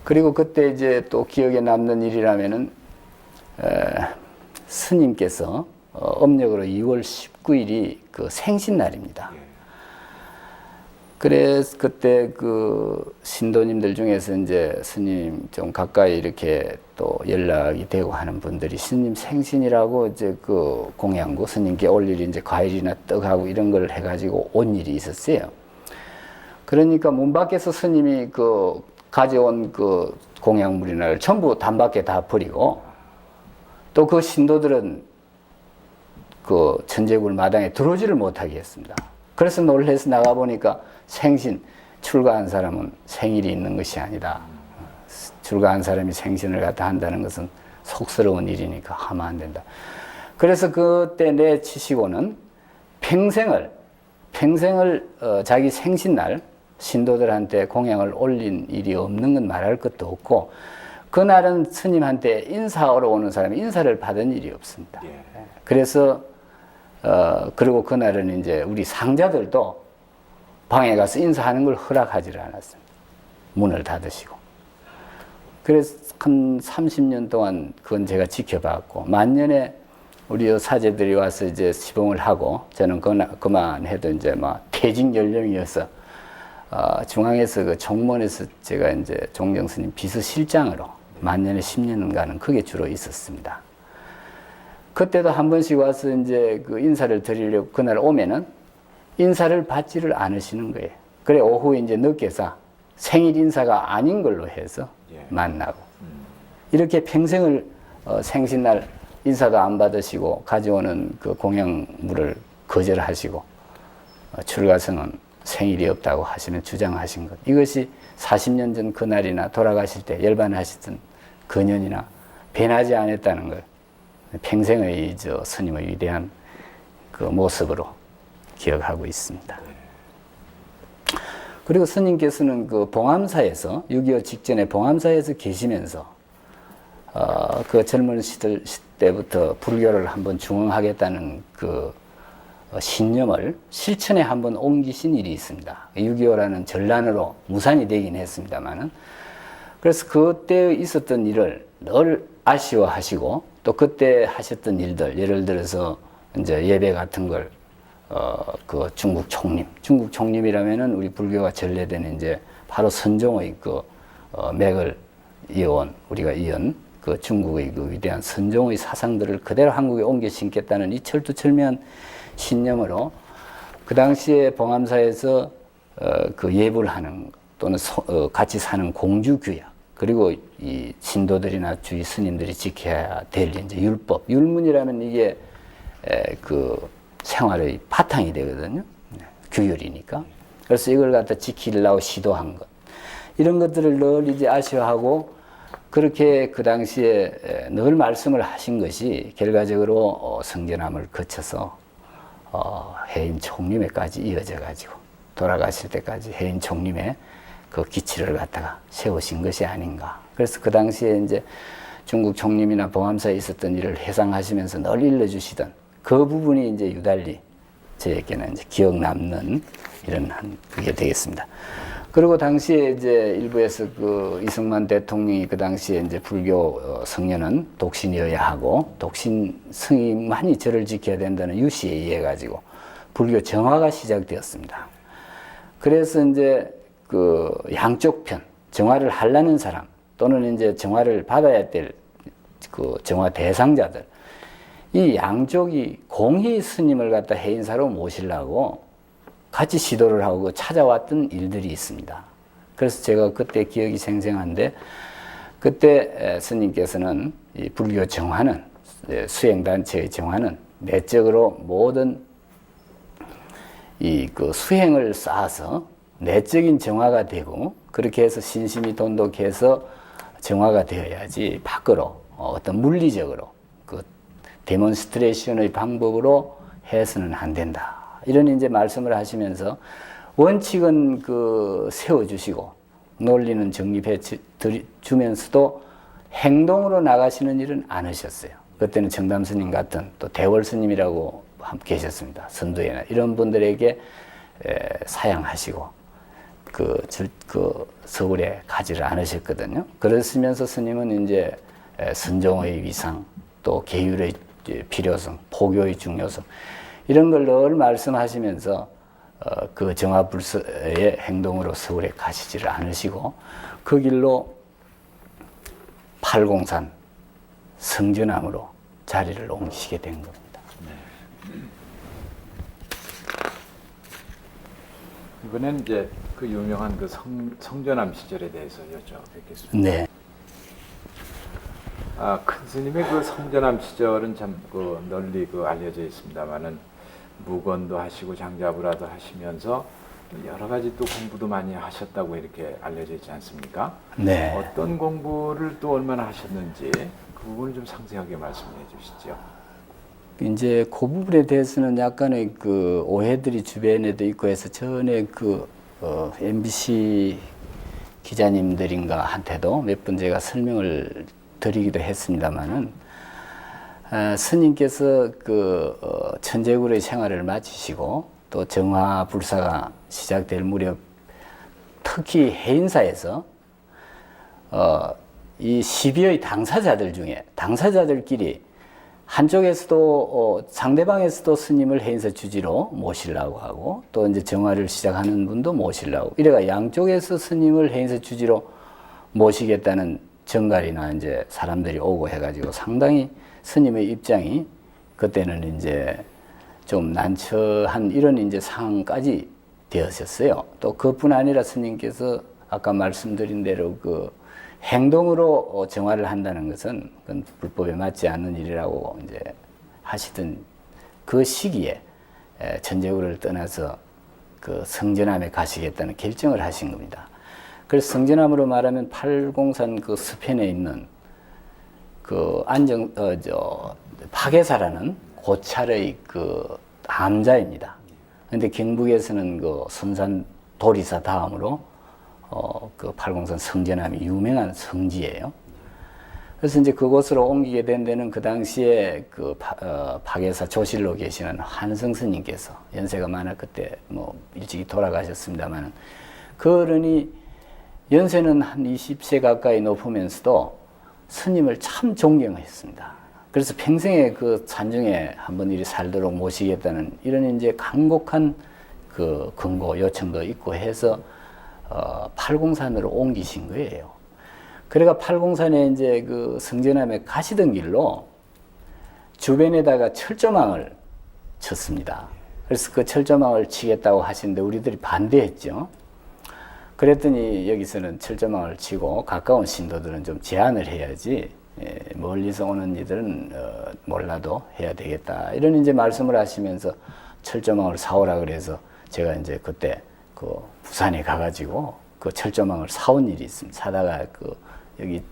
그리고 그때 이제 또 기억에 남는 일이라면은 스님께서 음력으로 2월 19일이 그 생신날입니다. 그래서 그때 그 신도님들 중에서 이제 스님 좀 가까이 이렇게 또 연락이 되고 하는 분들이 스님 생신이라고 이제 그 공양구 스님께 올 일이 이제 과일이나 떡하고 이런 걸 해가지고 온 일이 있었어요. 그러니까 문 밖에서 스님이 그 가져온 그 공양물이나 전부 단밖에 다 버리고 또 그 신도들은 그 천재굴 마당에 들어오지를 못하게 했습니다. 그래서 놀래서 나가보니까 생신, 출가한 사람은 생일이 있는 것이 아니다. 출가한 사람이 생신을 갖다 한다는 것은 속스러운 일이니까 하면 안 된다. 그래서 그때 내치시고는 평생을 자기 생신날 신도들한테 공양을 올린 일이 없는 건 말할 것도 없고 그날은 스님한테 인사하러 오는 사람이 인사를 받은 일이 없습니다. 그래서 그리고 그날은 이제 우리 상자들도 방에 가서 인사하는 걸 허락하지를 않았습니다. 문을 닫으시고. 그래서 한 30년 동안 그건 제가 지켜봤고 만년에 우리 사제들이 와서 이제 시봉을 하고 저는 그만해도 이제 막 퇴직 연령이어서 중앙에서 그 종문에서 제가 이제 종정스님 비서실장으로 만년에 10년간은 그게 주로 있었습니다. 그때도 한 번씩 와서 이제 그 인사를 드리려고 그날 오면은 인사를 받지를 않으시는 거예요. 그래 오후에 이제 늦게서 생일 인사가 아닌 걸로 해서 만나고 이렇게 평생을 생신날 인사도 안 받으시고 가져오는 그 공양물을 거절하시고 출가성은 생일이 없다고 하시는 주장하신 것 이것이 40년 전 그날이나 돌아가실 때 열반하시던 근연이나 변하지 않았다는 걸 평생의 저 스님의 위대한 그 모습으로 기억하고 있습니다. 그리고 스님께서는 그 봉암사에서 6.25 직전에 봉암사에서 계시면서 그 젊은 시절 때부터 불교를 한번 중흥하겠다는 그 신념을 실천에 한번 옮기신 일이 있습니다. 6.25라는 전란으로 무산이 되긴 했습니다만은 그래서 그때 있었던 일을 늘 아쉬워하시고 또 그때 하셨던 일들 예를 들어서 이제 예배 같은 걸 그 중국 총림이라면은 우리 불교가 전래되는 이제 바로 선종의 그 맥을 우리가 이은 그 중국의 그 위대한 선종의 사상들을 그대로 한국에 옮겨 심겠다는 이 철두철미한 신념으로 그 당시에 봉암사에서 그 예불 하는 또는 같이 사는 공주규약 그리고 이 신도들이나 주위 스님들이 지켜야 될 이제 율법, 율문이라는 이게 그 생활의 바탕이 되거든요. 규율이니까. 그래서 이걸 갖다 지키려고 시도한 것. 이런 것들을 늘 이제 아쉬워하고 그렇게 그 당시에 늘 말씀을 하신 것이 결과적으로 성전함을 거쳐서 해인 총림에까지 이어져 가지고 돌아가실 때까지 해인 총림에 그 기치를 갖다가 세우신 것이 아닌가. 그래서 그 당시에 이제 중국 총림이나 봉암사에 있었던 일을 회상하시면서 늘 일러주시던 그 부분이 이제 유달리 저에게는 이제 기억 남는 이런 그게 되겠습니다. 그리고 당시에 이제 일부에서 그 이승만 대통령이 그 당시에 이제 불교 성년은 독신이어야 하고 독신 성인만이 절을 지켜야 된다는 유시에 의해 가지고 불교 정화가 시작되었습니다. 그래서 이제 그 양쪽 편 정화를 하려는 사람 또는 이제 정화를 받아야 될 그 정화 대상자들 이 양쪽이 공히 스님을 갖다 해인사로 모시려고 같이 시도를 하고 찾아왔던 일들이 있습니다. 그래서 제가 그때 기억이 생생한데 그때 스님께서는 이 불교 정화는 수행단체의 정화는 내적으로 모든 이 그 수행을 쌓아서 내적인 정화가 되고 그렇게 해서 신심이 돈독해서 정화가 되어야지 밖으로 어떤 물리적으로 그 데몬스트레이션의 방법으로 해서는 안 된다. 이런 이제 말씀을 하시면서 원칙은 그 세워주시고 논리는 정립해 주면서도 행동으로 나가시는 일은 안 하셨어요. 그때는 정담 스님 같은 또 대월 스님이라고 계셨습니다. 선두에는 이런 분들에게 사양하시고 그 서울에 가지를 않으셨거든요. 그러시면서 스님은 이제 선종의 위상, 또 계율의 필요성, 포교의 중요성 이런 걸 늘 말씀하시면서 그 정화불서의 행동으로 서울에 가시지를 않으시고 그 길로 팔공산 성전암으로 자리를 옮기시게 된 겁니다. 이번엔 이제 그 유명한 그 성전암 시절에 대해서 여쭤뵙겠습니다. 네. 큰 스님의 그 성전암 시절은 참 그 널리 그 알려져 있습니다만은 무건도 하시고 장자부라도 하시면서 여러 가지 또 공부도 많이 하셨다고 이렇게 알려져 있지 않습니까? 네. 어떤 공부를 또 얼마나 하셨는지 그 부분을 좀 상세하게 말씀해 주시죠. 이제 그 부분에 대해서는 약간의 그 오해들이 주변에도 있고 해서 전에 MBC 기자님들인가 한테도 몇 번 제가 설명을 드리기도 했습니다만은 스님께서 천재구로의 생활을 마치시고 또 정화불사가 시작될 무렵 특히 해인사에서 이 시비의 당사자들 중에 당사자들끼리 한쪽에서도 상대방에서도 스님을 해인사 주지로 모시려고 하고 또 이제 정화를 시작하는 분도 모시려고 이래가 양쪽에서 스님을 해인사 주지로 모시겠다는 정갈이나 이제 사람들이 오고 해가지고 상당히 스님의 입장이 그때는 이제 좀 난처한 이런 이제 상황까지 되었었어요. 또 그뿐 아니라 스님께서 아까 말씀드린 대로 그 행동으로 정화를 한다는 것은 그건 불법에 맞지 않는 일이라고 이제 하시던 그 시기에 천재구를 떠나서 그 성전암에 가시겠다는 결정을 하신 겁니다. 그래서 성전암으로 말하면 팔공산 그 서편에 있는 그 파계사라는 고찰의 그 암자입니다. 근데 경북에서는 그 선산 도리사 다음으로 그 팔공산 성전암이 유명한 성지예요. 그래서 이제 그곳으로 옮기게 된 데는 그 당시에 그 파계사 조실로 계시는 한성 스님께서 연세가 많아 그때 뭐 일찍이 돌아가셨습니다만 그 어른이 연세는 한 20세 가까이 높으면서도 스님을 참 존경했습니다. 그래서 평생에 그 산중에 한번 이리 살도록 모시겠다는 이런 이제 간곡한 그 권고 요청도 있고 해서 팔공산으로 옮기신 거예요. 그래가 팔공산에 이제 그 성전암에 가시던 길로 주변에다가 철조망을 쳤습니다. 그래서 그 철조망을 치겠다고 하시는데 우리들이 반대했죠. 그랬더니 여기서는 철조망을 치고 가까운 신도들은 좀 제한을 해야지 멀리서 오는 이들은 몰라도 해야 되겠다. 이런 이제 말씀을 하시면서 철조망을 사오라 그래서 제가 이제 그때 그 부산에 가가지고 그 철조망을 사온 일이 있습니다. 사다가 그 여기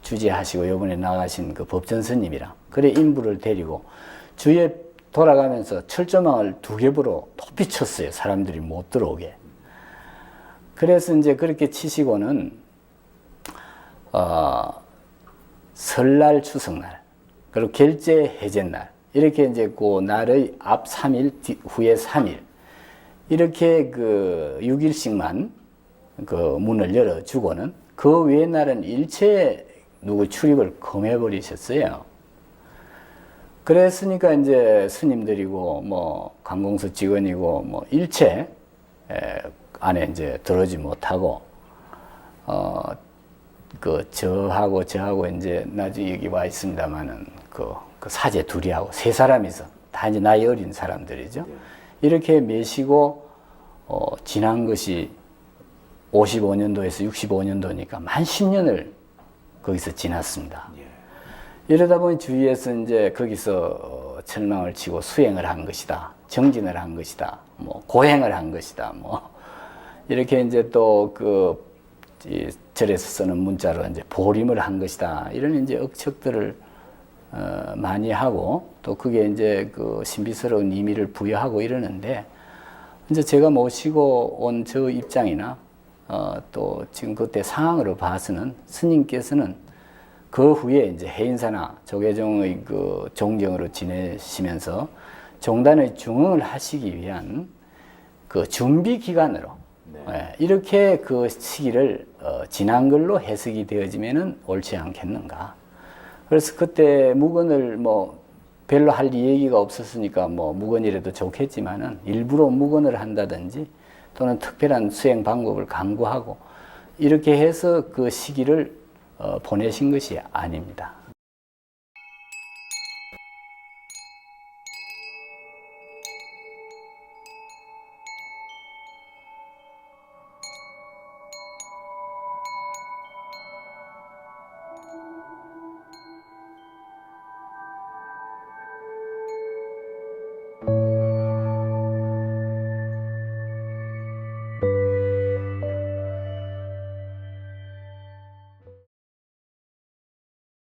주재하시고 요번에 나가신 그 법전 스님이랑 그래 인부를 데리고 주위에 돌아가면서 철조망을 2겹으로 높이 쳤어요. 사람들이 못 들어오게. 그래서 이제 그렇게 치시고는 설날 추석날 그리고 결제 해제날 이렇게 이제 그 날의 앞 3일 후에 3일 이렇게 그 6일씩만 그 문을 열어주고는 그 외의 날은 일체 누구 출입을 금해버리셨어요. 그랬으니까 이제 스님들이고 뭐 관공서 직원이고 뭐 일체 안에 이제 들어오지 못하고 그 저하고 이제 나중에 여기 와 있습니다만은 그 사제 둘이하고 3사람이서 다 이제 나이 어린 사람들이죠. 이렇게 매시고 지난 것이 55년도에서 65년도니까 만 10년을 거기서 지났습니다. 이러다 보니 주위에서 이제 거기서 철망을 치고 수행을 한 것이다, 정진을 한 것이다, 뭐 고행을 한 것이다, 뭐 이렇게 이제 또 절에서 쓰는 문자로 이제 보림을 한 것이다. 이런 이제 억측들을 많이 하고 또 그게 이제 그 신비스러운 의미를 부여하고 이러는데 이제 제가 모시고 온 저 입장이나 또 지금 그때 상황으로 봐서는 스님께서는 그 후에 이제 해인사나 조계종의 그 종정으로 지내시면서 종단의 중흥을 하시기 위한 그 준비 기간으로 예, 이렇게 그 시기를 지난 걸로 해석이 되어지면은 옳지 않겠는가. 그래서 그때 묵언을 뭐 별로 할 얘기가 없었으니까 뭐 묵언이라도 좋겠지만은 일부러 묵언을 한다든지 또는 특별한 수행 방법을 강구하고 이렇게 해서 그 시기를 보내신 것이 아닙니다.